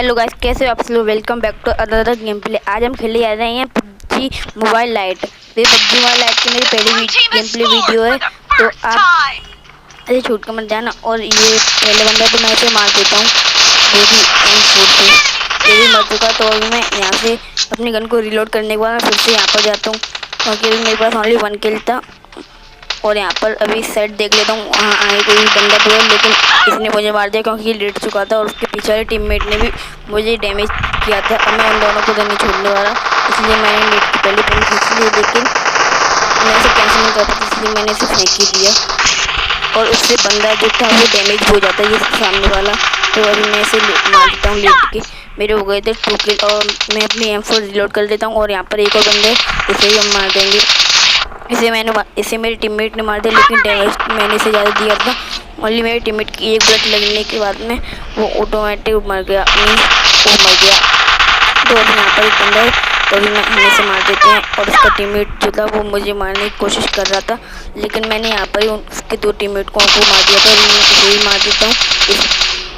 Hello guys, कैसे हो आप सब? Welcome back to another game play. आज हम खेलने जा रहे हैं पबजी मोबाइल लाइट। ये पबजी मोबाइल लाइट की मेरी पहली गेम प्ले वीडियो है, तो आप ऐसे छूट कर मत जाना। और ये पहले बंदा तो मैं ऐसे मार देता हूँ, जो कि M4 से। ये भी मर चुका, तो अभी मैं यहाँ से अपनी गन को रिलोड करने के बाद मैं फिर से यहाँ पर जाता हूँ, क्योंकि अभी मेरे पास ओनली 1 किल था। और यहाँ पर अभी सेट देख लेता हूँ, वहाँ आगे कोई बंदा तो है, लेकिन इसने मुझे मार दिया क्योंकि ये लेट चुका था और उसके पीछे वाले टीममेट ने भी मुझे डैमेज किया था। अब मैं उन दोनों को तो नहीं छोड़ने वाला, इसलिए मैंने नेट की पहली पिन खींच ली, लेकिन मैं इसे कैंसिल नहीं कर पाती, इसलिए मैंने इसे फेंक ही दिया। और उससे बंदा जो था वो डैमेज हो जाता है, ये सामने वाला। तो अभी मैं इसे मार देता हूँ लेट के। मेरे हो गए थे 2 किल और मैं अपनी M4 रिलोड कर देता हूँ। और यहाँ पर एक और बंदे, इसे ही हम मार देंगे। इसे मेरे टीममेट ने मार दिया, लेकिन डैमेज मैंने इसे ज़्यादा दिया था। ओनली मेरे टीममेट की एक बुलेट लगने के बाद में वो ऑटोमेटिक मर गया, वो मर गया। तो अभी यहाँ पर एक बंदा है, तो अभी हम इसे मार देते हैं। और उसका टीममेट जो था वो मुझे मारने की कोशिश कर रहा था, लेकिन मैंने यहाँ पर ही उसके 2 टीममेट को मार दिया था। मैं इसे ही मार देता हूँ,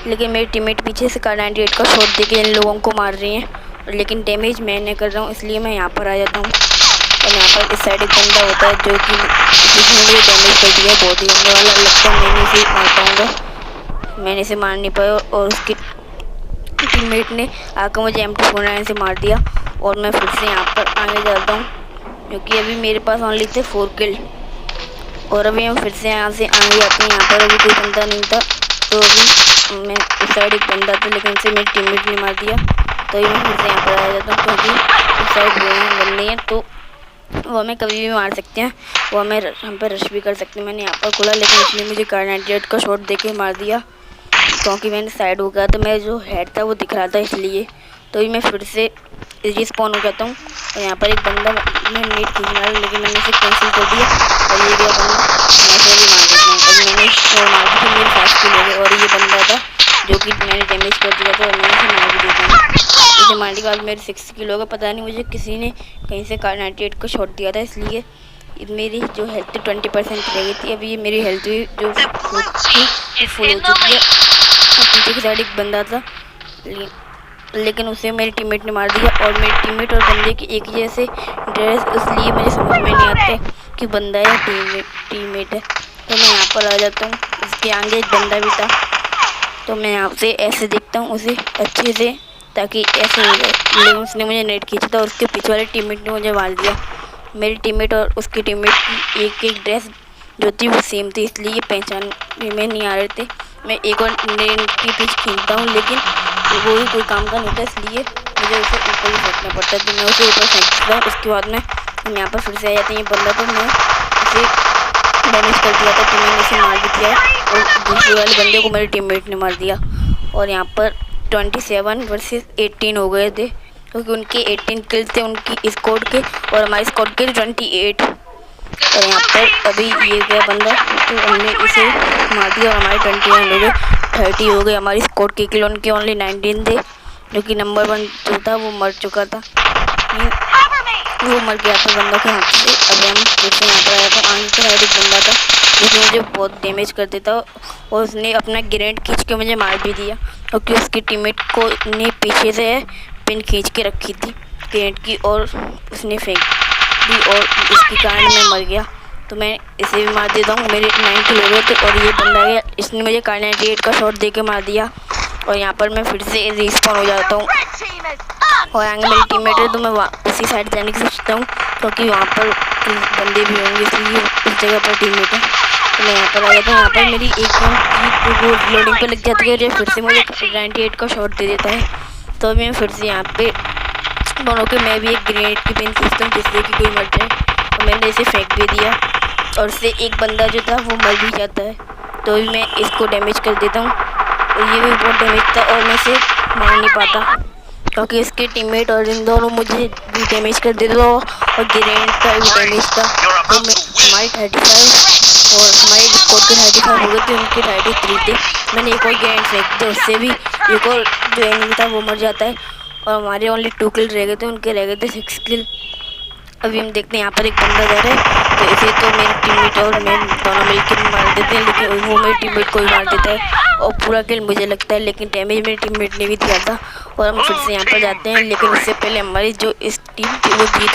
लेकिन मेरे टीममेट पीछे से Kar98 का शॉट देके इन लोगों को मार रही हैं, लेकिन डैमेज मैं नहीं कर रहा हूँ, इसलिए मैं यहाँ पर आ जाता हूँ। और यहाँ पर इस साइड एक बंदा होता है जो कि जिसने मुझे डैमेज कर दिया, बहुत ही होने वाला लगता है। मैंने इसे मार पाऊँगा, मैंने इसे मार नहीं पाया और उसकी टीममेट ने आकर मुझे M249 से मार दिया। और मैं फिर से यहाँ पर आगे जाता हूँ, क्योंकि अभी मेरे पास ओनली थे 4 किल। और अभी हम फिर से यहाँ से आगे जाते हैं। यहाँ पर अभी कोई बंदा नहीं था, तो अभी मैं उस साइड एक बंदा था, लेकिन इसे मेरे टीममेट ने मार दिया। तो अभी मैं फिर से यहाँ पर आ जाता हूँ, क्योंकि उस साइड बंदे हैं, तो वो हमें कभी भी मार सकते हैं, वो हमें हम पर रश भी कर सकते हैं। मैंने यहाँ पर खोला, लेकिन उसने मुझे Kar98 का शॉट देके मार दिया, क्योंकि मैंने साइड हो गया, तो मैं जो हेड था वो दिख रहा था, इसलिए। तो भी मैं फिर से रिस्पॉन हो जाता हूँ। और यहाँ पर एक बंदा, मैं नेट खींचने वाला, लेकिन मैंने इसे कैंसिल कर दिया। और ये गया बंदा, मैं इसे भी मार देता हूँ। और मैंने मार दी थी, मेरे 5 किल हो गए। और ये बंदा था जो कि मैंने डैमेज कर दिया था, और मैंने इसे मार भी देता हूँ। इसे मारने के बाद मेरे 6 किल हो गए। पता नहीं मुझे किसी ने कहीं से Kar98 को शॉट दिया था, इसलिए मेरी जो हेल्थ 20% रह गई थी। अभी ये मेरी हेल्थ भी जो थी फुल हो चुकी है। और पीछे की साइड एक बंदा था, लेकिन उसे मेरे टीममेट ने मार दिया। और मेरे टीममेट और बंदे की एक जैसे ड्रेस, इसलिए मुझे समझ में नहीं आता कि बंदा या टीममेट है। तो मैं यहाँ पर आ जाता हूँ। उसके आगे एक बंदा भी था, तो मैं यहाँ से ऐसे देखता हूँ उसे अच्छे से, ताकि ऐसे हो जाए। लेकिन उसने मुझे नेट खींचा था और उसके पीछे वाले टीममेट ने मुझे मार दिया। मेरे टीममेट और उसके टीममेट की एक ड्रेस जो थी वो सेम थी, इसलिए पहचान में नहीं आ रहे थे। मैं एक और नेट के पीछे खींचता हूँ, लेकिन वो भी कोई काम का नहीं था, इसलिए मुझे उसे ऊपर ही फेंकना पड़ता है। तो मैं उसे ऊपर फेंकता, उसके बाद में हम यहाँ पर फिर से आ जाते हैं। ये बंदा तो मैं उसे डैमेज कर दिया था, तो मैंने इसे मार भी दिया, और दूसरे वाले बंदे को मेरे टीममेट ने मार दिया। और यहाँ पर 27 वर्सेस 18 हो गए थे, क्योंकि उनके 18 किल थे उनकी स्क्वाड के, और हमारी स्क्वाड के 28। और यहाँ पर अभी ये गया बंदा, तो हमने इसे मार दिया और हमारे 29 हो गए, 30 हो गए। हमारी स्क्वाड के किल उनके ओनली 19 थे, जो कि नंबर 1 जो था वो मर चुका था, वो मर गया था बंदों के हाथ से। अभी हम फिर से यहाँ पर आया था। आगे से साइड एक बंदा था जिसने मुझे बहुत डैमेज कर देता, और उसने अपना ग्रेनेड खींच के मुझे मार भी दिया, क्योंकि उसके टीममेट को ने पीछे से पिन खींच के रखी थी ग्रेनेड की, और उसने फेंक दी, और इसके कारण मैं मर गया। तो मैं इसे भी मार देता हूँ। मेरे 9 किल हो गए थे। और ये बंदा गया, इसने मुझे Kar98 का शॉट दे के मार दिया। और यहाँ पर मैं फिर से रिस्पॉन हो जाता हूँ, और आगे मेरी टीममेट है, तो मैं उसी साइड जाने की सोचता हूँ, क्योंकि वहाँ पर बंदे भी होंगे, इसलिए उस जगह पर टीममेट है। तो मैं यहाँ पर आ जाता हूँ। यहाँ पर मेरी एक वो लोडिंग पे लग जाती है, और ये फिर से मुझे Kar98 का शॉट दे देता है। तो मैं फिर से यहाँ पे दोनों के मैं भी एक ग्रेनेड की पिन खींचता हूँ, जिससे कि कोई मर जाए। तो मैंने इसे फेंक भी दिया, और उससे एक बंदा जो था वो मर भी जाता है। तो भी मैं इसको डैमेज कर देता हूँ, और ये भी बहुत डैमेज था, और मैं इसे मार नहीं पाता, क्योंकि इसके टीममेट और इन दोनों मुझे भी डैमेज कर देते थे, और ग्रेनेड का भी डैमेज था। तो मैं हमारी 35 और हमारे स्क्वाड के 35 हो गए थे, उनके 33 थे। मैंने एक और ग्रेनेड फेंक दिया, उससे भी एक और जो एनिमी था वो मर जाता है। और हमारे ओनली 2 किल रह गए थे, उनके रह गए थे 6 किल। अभी हम देखते हैं यहाँ पर एक बंदा जा रहा है, तो इसे तो मेरे टीममेट और मैं दोनों मिलकर मार देते हैं, लेकिन वो मेरे टीममेट को ही मार देता है, और पूरा किल मुझे लगता है, लेकिन डैमेज मेरे टीममेट ने भी दिया था। और हम फिर से यहाँ पर जाते हैं, लेकिन उससे पहले हमारी जो इस टीम थी वो जीत